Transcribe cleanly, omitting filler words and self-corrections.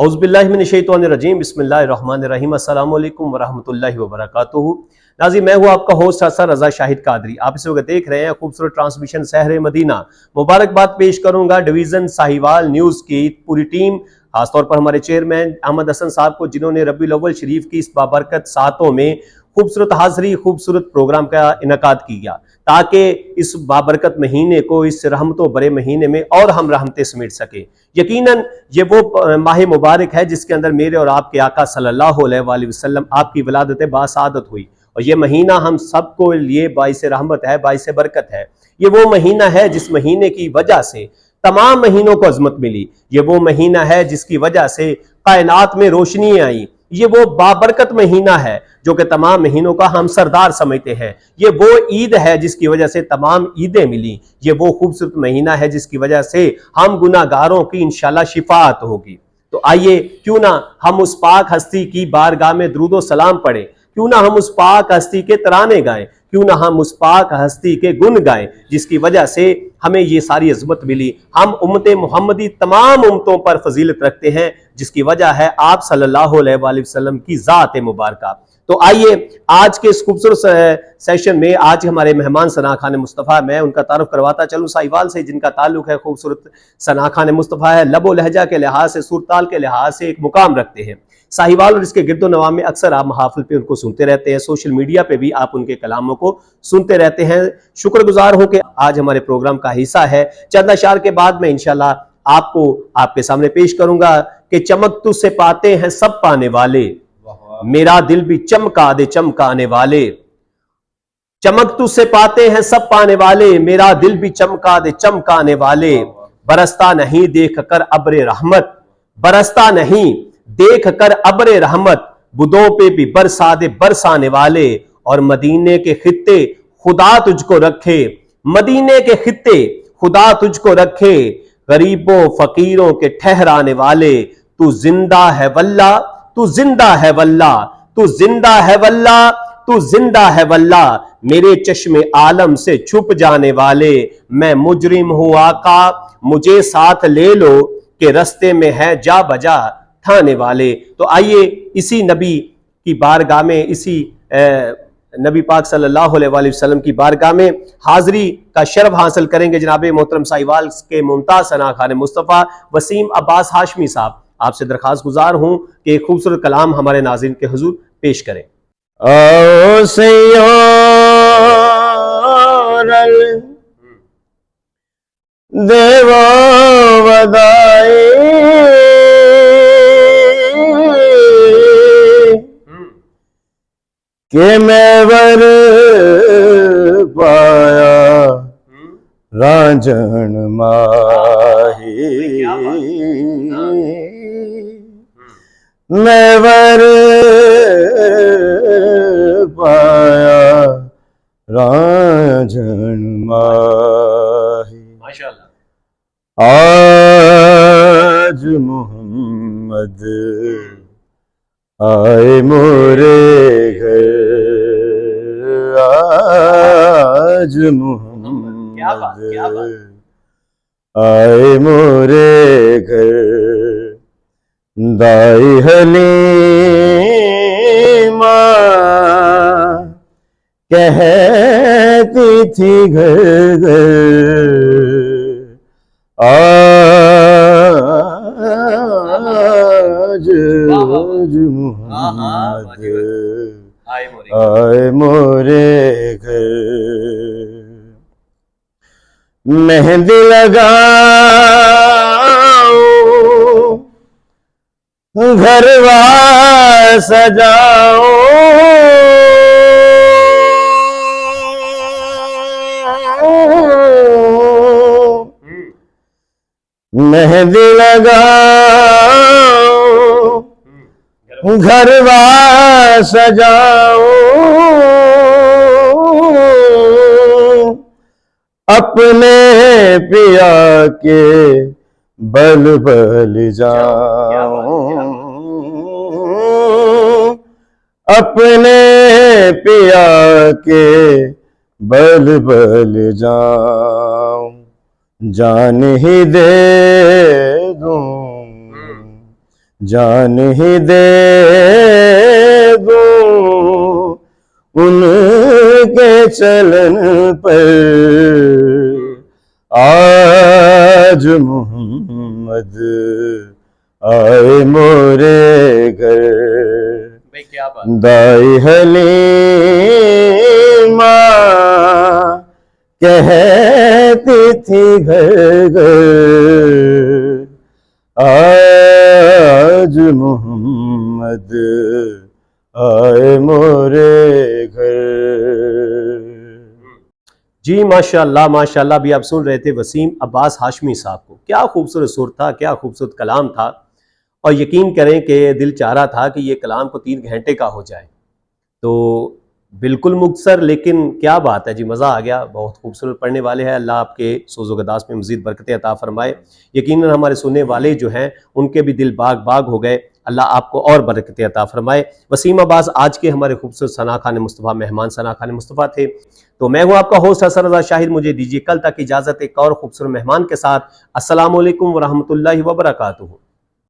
औज़ुबिल्लाहिमिनश्शैतानिर्रजीम बिस्मिल्लाहिर्रहमानिर्रहीम अस्सलामु अलैकुम वरहमतुल्लाहि वबरकातुहू। नाज़रीन, मैं हूँ आपका होस्ट हसन रज़ा शाहिद कादरी। आप इस वक्त देख रहे हैं खूबसूरत ट्रांसमिशन शहर मदीना। मुबारकबाद पेश करूंगा डिवीज़न साहिवाल न्यूज़ की पूरी टीम, खासतौर पर हमारे चेयरमैन अहमद हसन साहब को, जिन्होंने रबीउल अव्वल शरीफ की इस बाबरकत सातों में खूबसूरत हाज़री, खूबसूरत प्रोग्राम का इनकाद किया, ताकि इस बाबरकत महीने को, इस रहमतों भरे महीने में और हम रहमतें समेट सके। यकीनन ये वो माह मुबारक है जिसके अंदर मेरे और आपके आका सल्लल्लाहु अलैहि वसल्लम आपकी विलादत बासादत हुई, और ये महीना हम सबको लिए बाइस रहमत है, बाइस बरकत है। ये वो महीना है जिस महीने की वजह से तमाम महीनों को अजमत मिली। ये वो महीना है जिसकी वजह से कायनात में रोशनी आई। ये वो बाबरकत महीना है जो कि तमाम महीनों का हम सरदार समझते हैं। ये वो ईद है जिसकी वजह से तमाम ईदें मिली। ये वो खूबसूरत महीना है जिसकी वजह से हम गुनाहगारों की इंशाल्लाह शिफाअत होगी। तो आइए, क्यों ना हम उस पाक हस्ती की बारगाह में दुरूद सलाम पढ़ें, क्यों ना हम उस पाक हस्ती के तराने गाएं, क्यों ना हम उस पाक हस्ती के गुण गाएं जिसकी वजह से हमें ये सारी अज़मत मिली। हम उम्मत मोहम्मदी तमाम उम्मतों पर फजीलत रखते हैं, जिसकी वजह है आप सल्लल्लाहु अलैहि वसल्लम की ज़ात मुबारका। तो आइए, आज के इस खूबसूरत सेशन में आज हमारे मेहमान सना खान मुस्तफ़ा, मैं उनका तारुफ करवाता चलूँ साहिवाल से, जिनका ताल्लुक है खूबसूरत सना खान मुस्तफ़ा है। लबो लहजा के लिहाज से, सुरताल के लिहाज से एक मुकाम रखते हैं साहिवाल, और इसके गिरदो नवा में अक्सर आप महाफिल पे उनको सुनते रहते हैं, सोशल मीडिया पे भी आप उनके कलामों को सुनते रहते हैं। शुक्रगुजार हूं कि आज हमारे प्रोग्राम का हिस्सा है। चंद अशार के बाद मैं इंशाल्लाह आपको आपके सामने पेश करूंगा कि चमक तुझसे पाते हैं सब पाने वाले, मेरा दिल भी चमका दे चमकाने वाले। चमक तुझसे पाते हैं सब पाने वाले, मेरा दिल भी चमका दे चमकाने वाले। बरसता नहीं देख कर अब्रे रहमत, बरसता नहीं देख कर अब्रे रहमत, बुदों पे भी बरसा दे बरसाने वाले। और मदीने के खित्ते खुदा तुझको रखे, मदीने के खित्ते खुदा तुझको रखे, गरीबों फकीरों के ठहराने वाले। तू जिंदा है वल्ला, तू जिंदा है वल्ला, तू जिंदा है वल्ला, तू जिंदा है वल्ला, मेरे चश्मे आलम से छुप जाने वाले। मैं मुजरिम हूं आका, मुझे साथ ले लो, कि रस्ते में है जा बजा थाने वाले। तो आइए, इसी नबी की बारगाह में, इसी नबी पाक सल्लल्लाहु अलैहि वसल्लम की बारगाह में हाजिरी का शर्फ हासिल करेंगे जनाब मोहतरम साहिवाल के मुमताज सना खान मुस्तफ़ा वसीम अब्बास हाशमी साहब। आपसे दरखास्त गुजार हूं कि खूबसूरत कलाम हमारे नाज़रीन के हुजूर पेश करें। ओ सैयोरल देवो बधाई, के मैं वर पाया रांझण माही, मैं वर पाया रांझण माही। माशाअल्लाह। आज मोहम्मद आए मोरे घर, आज मोहम्मद आए मोरे घर, दाई हलीमा कहती थी घर घर, आज मोहम्मद आए मोरे घर। मेहंदी लगाऊं घरवा सजाऊं, मेहंदी लगाऊं घरवा सजाऊं, अपने पिया के बल बल जाऊं, अपने पिया के बल बल जाऊं, जान ही दे दूं जान ही दे दूं उनके चलन पर। आज मोहम्मद आए मोरे घर। भाई क्या बात। दाई हलीमा कहती थी घर घर, आज मोहम्मद आए मोरे घर। जी माशाल्लाह माशाल्लाह। भी आप सुन रहे थे वसीम अब्बास हाशमी साहब को। क्या खूबसूरत सुर था, क्या खूबसूरत कलाम था। और यकीन करें कि दिल चाह रहा था कि ये कलाम को 3 घंटे का हो जाए। तो बिल्कुल मुख्तसर, लेकिन क्या बात है जी, मज़ा आ गया। बहुत खूबसूरत पढ़ने वाले हैं। अल्लाह आपके सोज़ो गदास में मज़ीद बरकतें अता फरमाए। यकीनन हमारे सुनने वाले जो हैं उनके भी दिल बाग बाग हो गए। अल्लाह आपको और बरकतें अता फरमाए। वसीम अब्बास आज के हमारे खूबसूरत सना खान मुस्तफ़ा मेहमान सना खान मुस्तफ़ा थे। तो मैं हूँ आपका होस्ट हसन रज़ा शाहिद। मुझे दीजिए कल तक इजाज़त एक और खूबसूरत मेहमान के साथ। अस्सलामु अलैकुम व रहमतुल्लाहि व बरकातुहू।